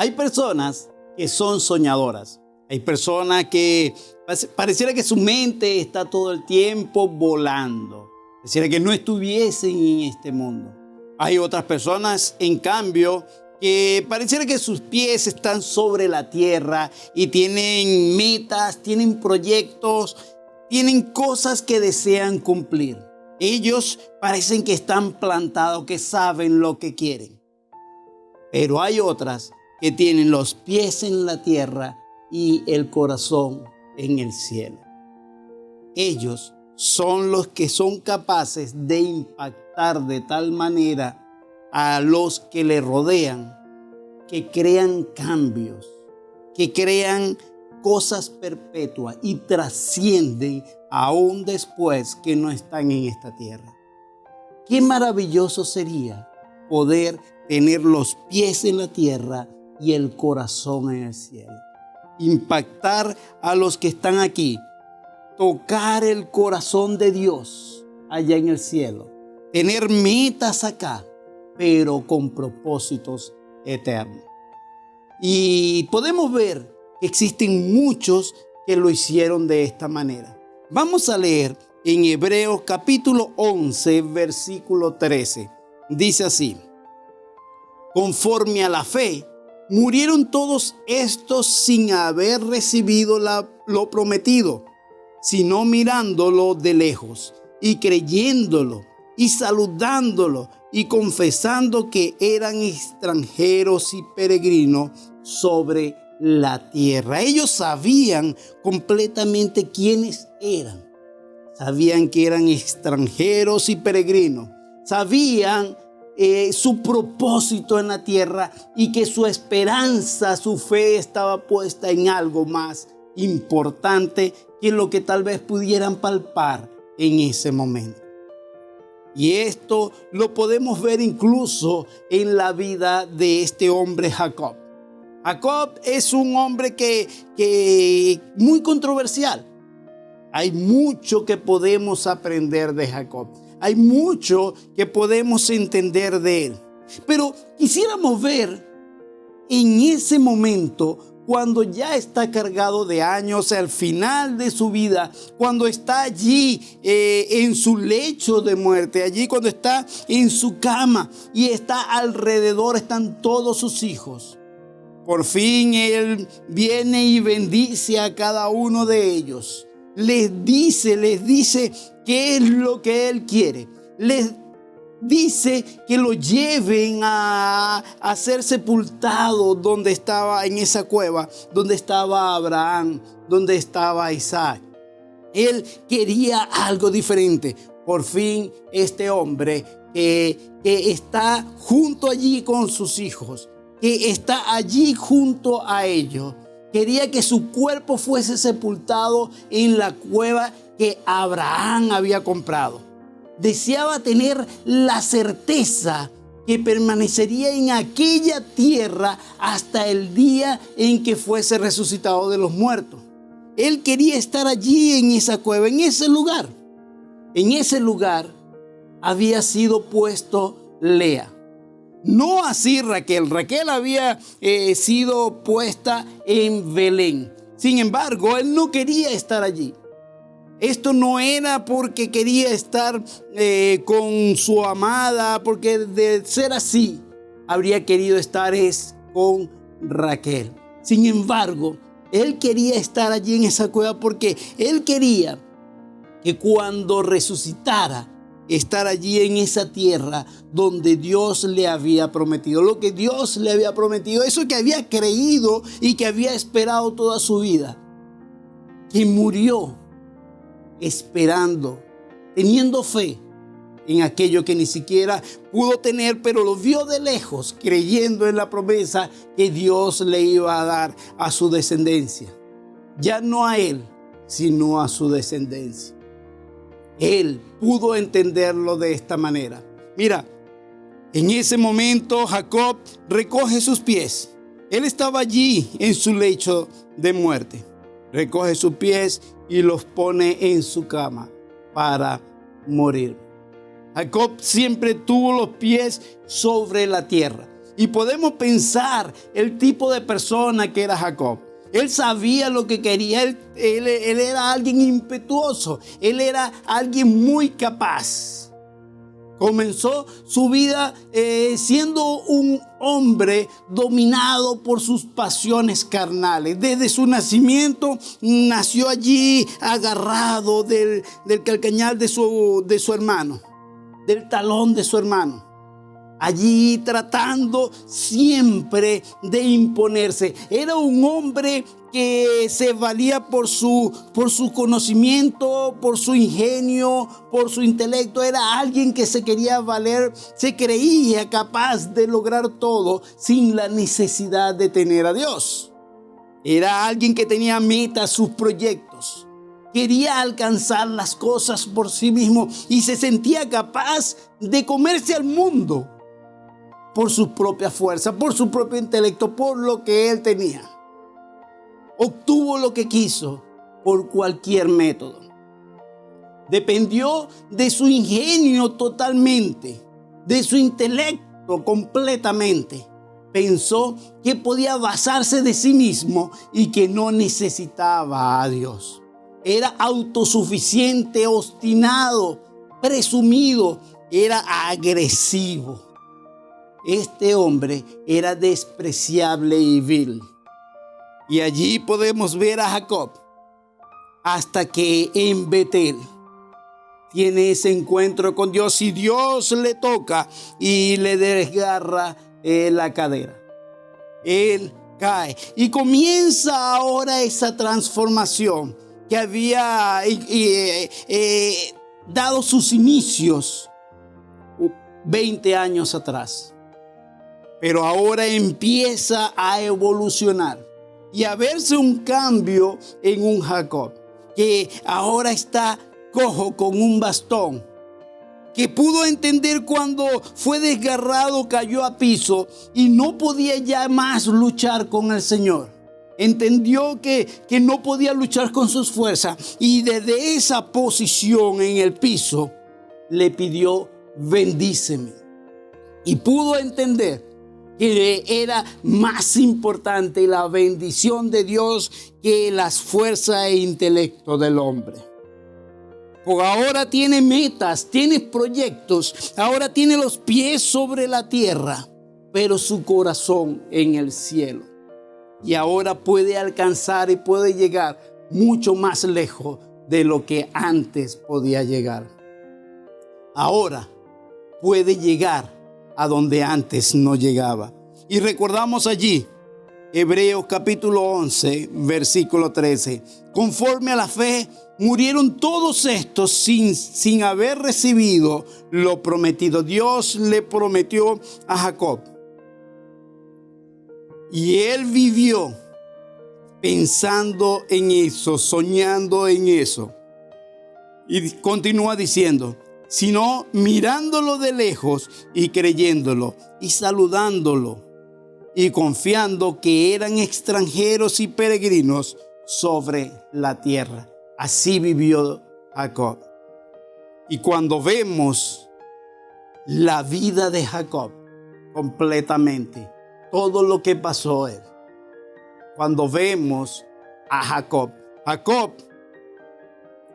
Hay personas que son soñadoras. Hay personas que pareciera que su mente está todo el tiempo volando. Pareciera que no estuviesen en este mundo. Hay otras personas, en cambio, que pareciera que sus pies están sobre la tierra y tienen metas, tienen proyectos, tienen cosas que desean cumplir. Ellos parecen que están plantados, que saben lo que quieren. Pero hay otras que tienen los pies en la tierra y el corazón en el cielo. Ellos son los que son capaces de impactar de tal manera a los que le rodean, que crean cambios, que crean cosas perpetuas y trascienden aún después que no están en esta tierra. Qué maravilloso sería poder tener los pies en la tierra y el corazón en el cielo. Impactar a los que están aquí. Tocar el corazón de Dios allá en el cielo. Tener metas acá, pero con propósitos eternos. Y podemos ver que existen muchos que lo hicieron de esta manera. Vamos a leer en Hebreos capítulo 11, versículo 13. Dice así: conforme a la fe, murieron todos estos sin haber recibido lo prometido, sino mirándolo de lejos y creyéndolo y saludándolo y confesando que eran extranjeros y peregrinos sobre la tierra. Ellos sabían completamente quiénes eran. Sabían que eran extranjeros y peregrinos. Sabían su propósito en la tierra y que su esperanza, su fe estaba puesta en algo más importante que lo que tal vez pudieran palpar en ese momento. Y esto lo podemos ver incluso en la vida de este hombre Jacob. Jacob es un hombre que muy controversial. Hay mucho que podemos aprender de Jacob. Hay mucho que podemos entender de él. Pero quisiéramos ver en ese momento, cuando ya está cargado de años, al final de su vida, cuando está allí en su lecho de muerte, allí cuando está en su cama y está alrededor, están todos sus hijos. Por fin él viene y bendice a cada uno de ellos. Les dice qué es lo que él quiere. Les dice que lo lleven a ser sepultado donde estaba, en esa cueva, donde estaba Abraham, donde estaba Isaac. Él quería algo diferente. Por fin este hombre que está junto allí con sus hijos, que está allí junto a ellos, quería que su cuerpo fuese sepultado en la cueva que Abraham había comprado. Deseaba tener la certeza que permanecería en aquella tierra hasta el día en que fuese resucitado de los muertos. Él quería estar allí en esa cueva, en ese lugar. En ese lugar había sido puesto Lea. No así Raquel. Raquel había sido puesta en Belén. Sin embargo, él no quería estar allí. Esto no era porque quería estar con su amada, porque de ser así, habría querido estar con Raquel. Sin embargo, él quería estar allí en esa cueva porque él quería que cuando resucitara, estar allí en esa tierra donde Dios le había prometido, lo que Dios le había prometido, eso que había creído y que había esperado toda su vida, que murió esperando, teniendo fe en aquello que ni siquiera pudo tener, pero lo vio de lejos, creyendo en la promesa que Dios le iba a dar a su descendencia. Ya no a él, sino a su descendencia. Él pudo entenderlo de esta manera. Mira, en ese momento Jacob recoge sus pies. Él estaba allí en su lecho de muerte. Recoge sus pies y los pone en su cama para morir. Jacob siempre tuvo los pies sobre la tierra. Y podemos pensar el tipo de persona que era Jacob. Él sabía lo que quería, él era alguien impetuoso, él era alguien muy capaz. Comenzó su vida siendo un hombre dominado por sus pasiones carnales. Desde su nacimiento nació allí agarrado del calcañar de su hermano, del talón de su hermano. Allí tratando siempre de imponerse. Era un hombre que se valía por su conocimiento, por su ingenio, por su intelecto. Era alguien que se quería valer, se creía capaz de lograr todo sin la necesidad de tener a Dios. Era alguien que tenía metas, sus proyectos. Quería alcanzar las cosas por sí mismo y se sentía capaz de comerse al mundo por su propia fuerza, por su propio intelecto, por lo que él tenía. Obtuvo lo que quiso por cualquier método. Dependió de su ingenio totalmente, de su intelecto completamente. Pensó que podía basarse de sí mismo y que no necesitaba a Dios. Era autosuficiente, obstinado, presumido, era agresivo. Este hombre era despreciable y vil. Y allí podemos ver a Jacob hasta que en Betel tiene ese encuentro con Dios y Dios le toca y le desgarra la cadera. Él cae y comienza ahora esa transformación que había dado sus inicios 20 años atrás. Pero ahora empieza a evolucionar y a verse un cambio en un Jacob, que ahora está cojo con un bastón, que pudo entender cuando fue desgarrado, cayó a piso y no podía ya más luchar con el Señor. Entendió que no podía luchar con sus fuerzas y desde esa posición en el piso le pidió: bendíceme. Y pudo entender que era más importante la bendición de Dios que las fuerzas e intelecto del hombre. Porque ahora tiene metas, tiene proyectos, ahora tiene los pies sobre la tierra, pero su corazón en el cielo. Y ahora puede alcanzar y puede llegar mucho más lejos de lo que antes podía llegar. Ahora puede llegar a donde antes no llegaba. Y recordamos allí, Hebreos capítulo 11, versículo 13. Conforme a la fe, murieron todos estos sin haber recibido lo prometido. Dios le prometió a Jacob. Y él vivió pensando en eso, soñando en eso. Y continúa diciendo: sino mirándolo de lejos y creyéndolo y saludándolo y confiando que eran extranjeros y peregrinos sobre la tierra. Así vivió Jacob. Y cuando vemos la vida de Jacob completamente, todo lo que pasó él, cuando vemos a Jacob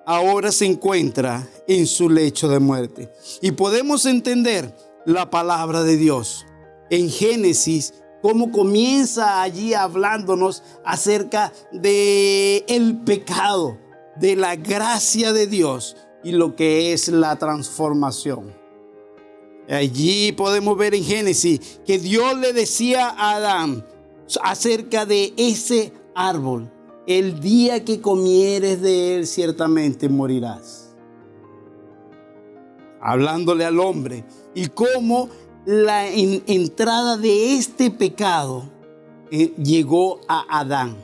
ahora se encuentra en su lecho de muerte. Y podemos entender la palabra de Dios en Génesis, cómo comienza allí hablándonos acerca de el pecado, de la gracia de Dios y lo que es la transformación. Allí podemos ver en Génesis que Dios le decía a Adán acerca de ese árbol: el día que comieres de él, ciertamente morirás. Hablándole al hombre y cómo la entrada de este pecado llegó a Adán.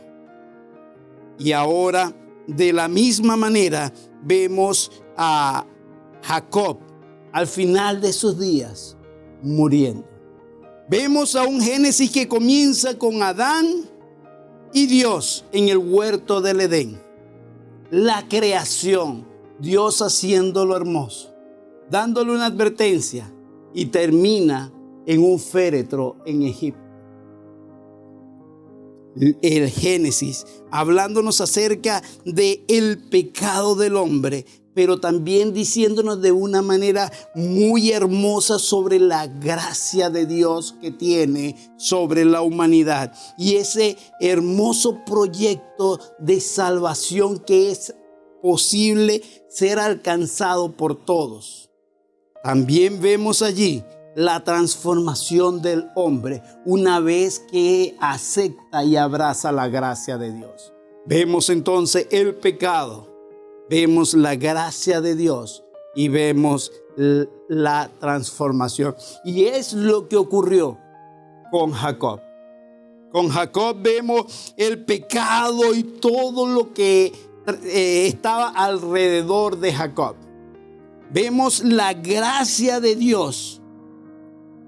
Y ahora, de la misma manera, vemos a Jacob al final de sus días muriendo. Vemos a un Génesis que comienza con Adán y Dios en el huerto del Edén. La creación, Dios haciéndolo hermoso, dándole una advertencia, y termina en un féretro en Egipto. El Génesis, hablándonos acerca del pecado del hombre, pero también diciéndonos de una manera muy hermosa sobre la gracia de Dios que tiene sobre la humanidad y ese hermoso proyecto de salvación que es posible ser alcanzado por todos. También vemos allí la transformación del hombre una vez que acepta y abraza la gracia de Dios. Vemos entonces el pecado, vemos la gracia de Dios y vemos la transformación. Y es lo que ocurrió con Jacob. Con Jacob vemos el pecado y todo lo que estaba alrededor de Jacob. Vemos la gracia de Dios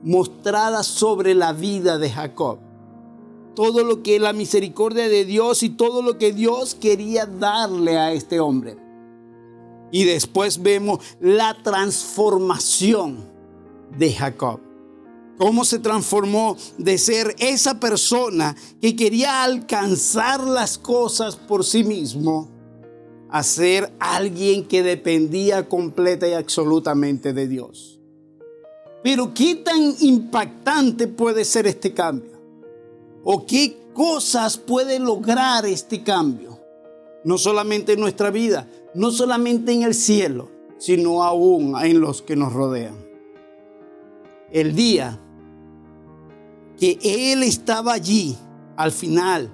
mostrada sobre la vida de Jacob. Todo lo que la misericordia de Dios y todo lo que Dios quería darle a este hombre. Y después vemos la transformación de Jacob. Cómo se transformó de ser esa persona que quería alcanzar las cosas por sí mismo a ser alguien que dependía completa y absolutamente de Dios. Pero ¿qué tan impactante puede ser este cambio? ¿O qué cosas puede lograr este cambio? No solamente en nuestra vida, no solamente en el cielo, sino aún en los que nos rodean. El día que Él estaba allí, al final,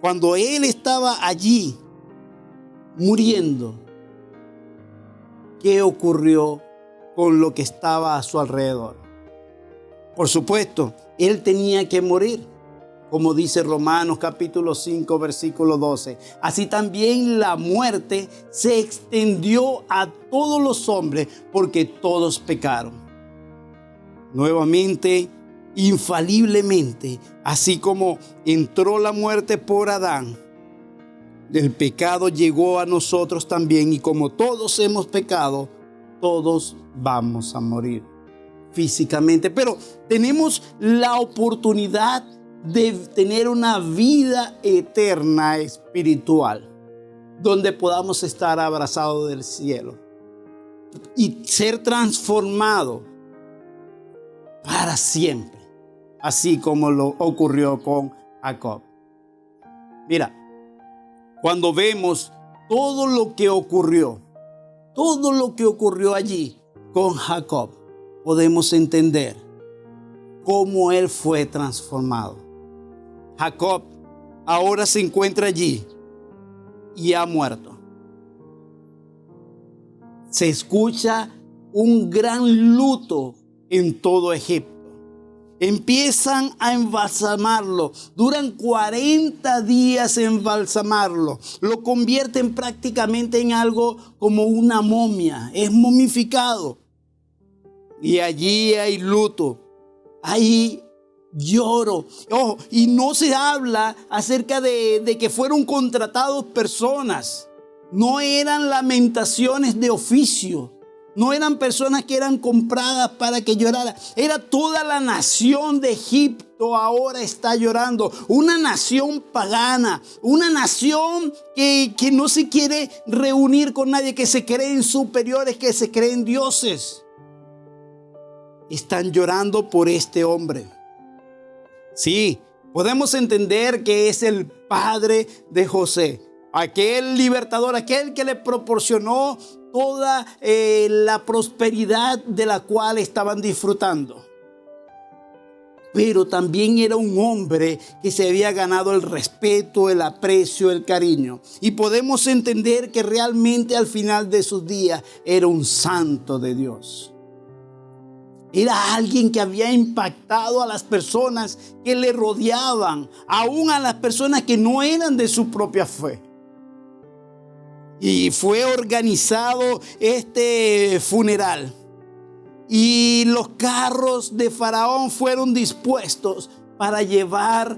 cuando Él estaba allí muriendo, ¿qué ocurrió con lo que estaba a su alrededor? Por supuesto, Él tenía que morir. Como dice Romanos capítulo 5, versículo 12. Así también la muerte se extendió a todos los hombres porque todos pecaron. Nuevamente, infaliblemente, así como entró la muerte por Adán, el pecado llegó a nosotros también. Y como todos hemos pecado, todos vamos a morir físicamente. Pero tenemos la oportunidad de tener una vida eterna espiritual, donde podamos estar abrazados del cielo y ser transformados para siempre, así como lo ocurrió con Jacob. Mira, cuando vemos todo lo que ocurrió allí con Jacob, podemos entender cómo él fue transformado. Jacob ahora se encuentra allí y ha muerto. Se escucha un gran luto en todo Egipto. Empiezan a embalsamarlo. Duran 40 días embalsamarlo. Lo convierten prácticamente en algo como una momia. Es momificado. Y allí hay luto. Hay lloro. Oh, y no se habla acerca de que fueron contratados personas. No eran lamentaciones de oficio. No eran personas que eran compradas para que lloraran. Era toda la nación de Egipto ahora está llorando. Una nación pagana. Una nación que no se quiere reunir con nadie. Que se creen superiores, que se creen dioses. Están llorando por este hombre. Sí, podemos entender que es el padre de José. Aquel libertador, aquel que le proporcionó toda la prosperidad de la cual estaban disfrutando. Pero también era un hombre que se había ganado el respeto, el aprecio, el cariño. Y podemos entender que realmente al final de sus días era un santo de Dios. Era alguien que había impactado a las personas que le rodeaban, aún a las personas que no eran de su propia fe. Y fue organizado este funeral. Y los carros de Faraón fueron dispuestos para llevar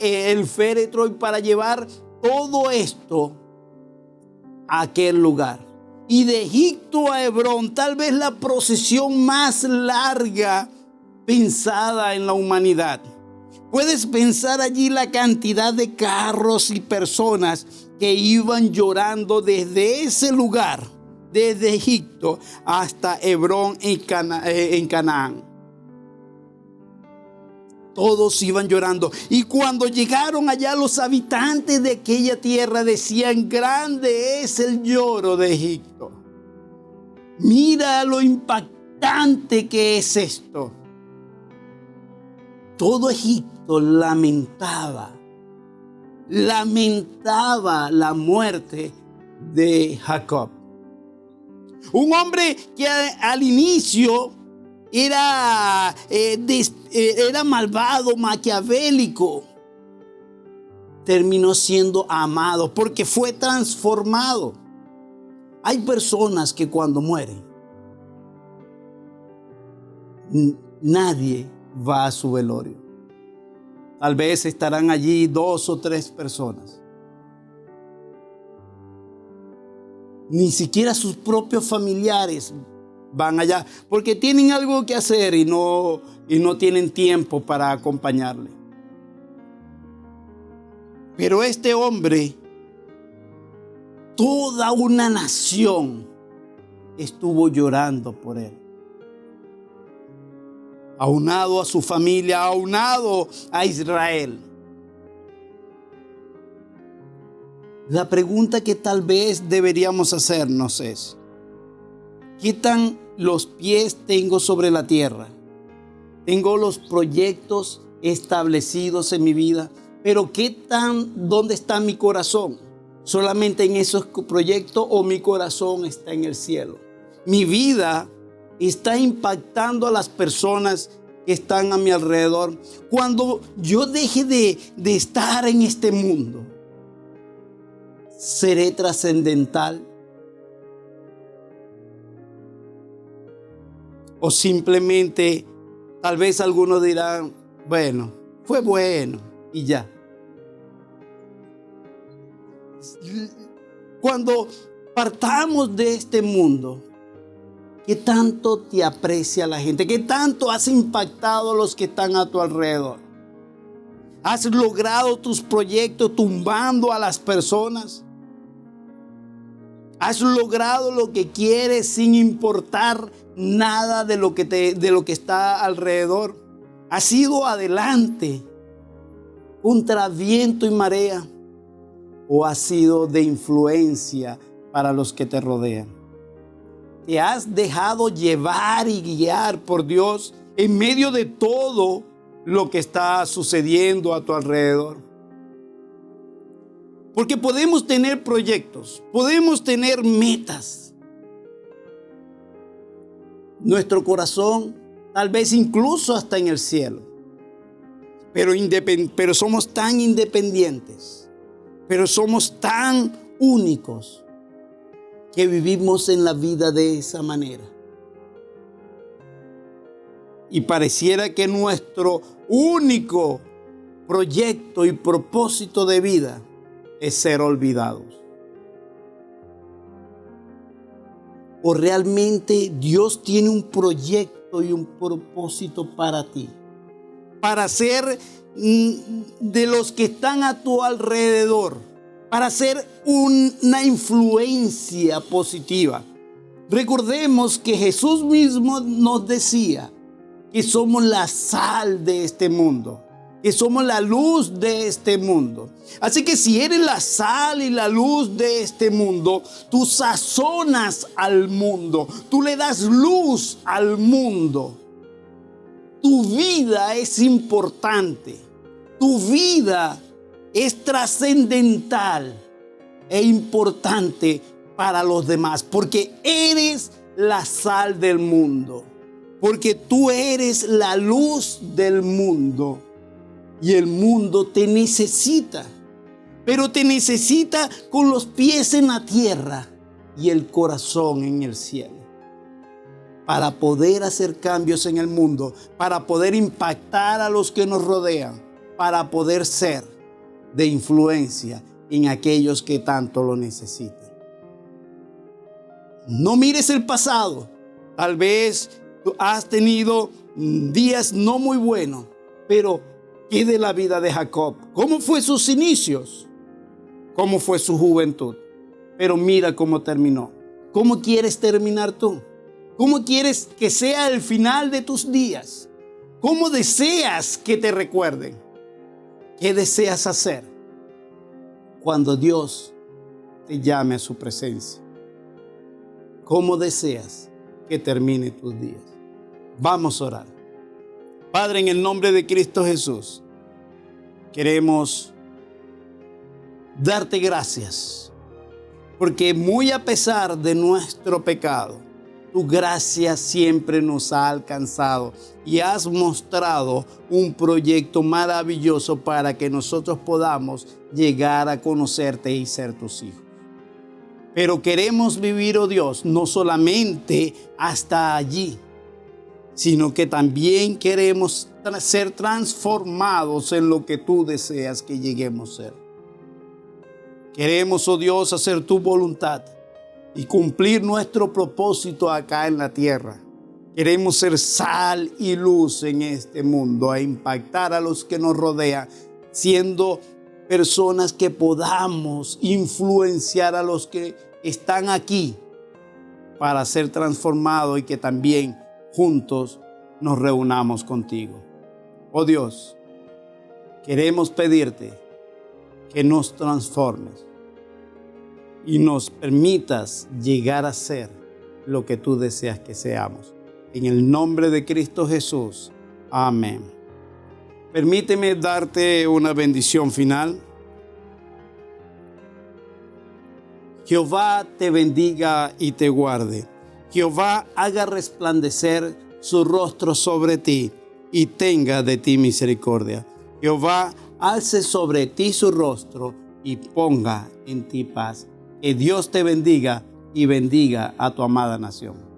el féretro y para llevar todo esto a aquel lugar. Y de Egipto a Hebrón, tal vez la procesión más larga pensada en la humanidad. Puedes pensar allí la cantidad de carros y personas que iban llorando desde ese lugar, desde Egipto hasta Hebrón en Canaán. Todos iban llorando. Y cuando llegaron allá, los habitantes de aquella tierra decían: grande es el lloro de Egipto. Mira lo impactante que es esto. Todo Egipto lamentaba la muerte de Jacob. Un hombre que al inicio era malvado, maquiavélico, terminó siendo amado porque fue transformado. Hay personas que cuando mueren, nadie va a su velorio. Tal vez estarán allí 2 o 3 personas. Ni siquiera sus propios familiares van allá porque tienen algo que hacer y no tienen tiempo para acompañarle. Pero este hombre, toda una nación estuvo llorando por él. Aunado a su familia, aunado a Israel. La pregunta que tal vez deberíamos hacernos es: ¿qué tan los pies tengo sobre la tierra? Tengo los proyectos establecidos en mi vida, pero ¿dónde está mi corazón? ¿Solamente en esos proyectos o mi corazón está en el cielo? Mi vida está impactando a las personas que están a mi alrededor. Cuando yo deje de estar en este mundo, ¿seré trascendental? O simplemente, tal vez algunos dirán: bueno, fue bueno y ya. Cuando partamos de este mundo, ¿qué tanto te aprecia la gente? ¿Qué tanto has impactado a los que están a tu alrededor? ¿Has logrado tus proyectos tumbando a las personas? ¿Has logrado lo que quieres sin importar nada de lo que está alrededor? ¿Has ido adelante contra viento y marea? ¿O has sido de influencia para los que te rodean? ¿Te has dejado llevar y guiar por Dios en medio de todo lo que está sucediendo a tu alrededor? Porque podemos tener proyectos, podemos tener metas. Nuestro corazón, tal vez incluso hasta en el cielo. Pero somos tan independientes, pero somos tan únicos, que vivimos en la vida de esa manera. Y pareciera que nuestro único proyecto y propósito de vida es ser olvidados. ¿O realmente Dios tiene un proyecto y un propósito para ti? Para ser de los que están a tu alrededor, para ser una influencia positiva. Recordemos que Jesús mismo nos decía que somos la sal de este mundo, que somos la luz de este mundo. Así que si eres la sal y la luz de este mundo, tú sazonas al mundo, tú le das luz al mundo. Tu vida es importante, tu vida es trascendental e importante para los demás, porque eres la sal del mundo, porque tú eres la luz del mundo y el mundo te necesita, pero te necesita con los pies en la tierra y el corazón en el cielo, para poder hacer cambios en el mundo, para poder impactar a los que nos rodean, para poder ser de influencia en aquellos que tanto lo necesitan. No mires el pasado. Tal vez tú has tenido días no muy buenos, pero ¿qué de la vida de Jacob? ¿Cómo fue sus inicios? ¿Cómo fue su juventud? Pero mira cómo terminó. ¿Cómo quieres terminar tú? ¿Cómo quieres que sea el final de tus días? ¿Cómo deseas que te recuerden? ¿Qué deseas hacer cuando Dios te llame a su presencia? ¿Cómo deseas que termine tus días? Vamos a orar. Padre, en el nombre de Cristo Jesús, queremos darte gracias, porque muy a pesar de nuestro pecado, tu gracia siempre nos ha alcanzado y has mostrado un proyecto maravilloso para que nosotros podamos llegar a conocerte y ser tus hijos. Pero queremos vivir, oh Dios, no solamente hasta allí, sino que también queremos ser transformados en lo que tú deseas que lleguemos a ser. Queremos, oh Dios, hacer tu voluntad y cumplir nuestro propósito acá en la tierra. Queremos ser sal y luz en este mundo, a impactar a los que nos rodean, siendo personas que podamos influenciar a los que están aquí para ser transformados y que también juntos nos reunamos contigo. Oh Dios, queremos pedirte que nos transformes y nos permitas llegar a ser lo que tú deseas que seamos. En el nombre de Cristo Jesús. Amén. Permíteme darte una bendición final. Jehová te bendiga y te guarde. Jehová haga resplandecer su rostro sobre ti y tenga de ti misericordia. Jehová alce sobre ti su rostro y ponga en ti paz. Que Dios te bendiga y bendiga a tu amada nación.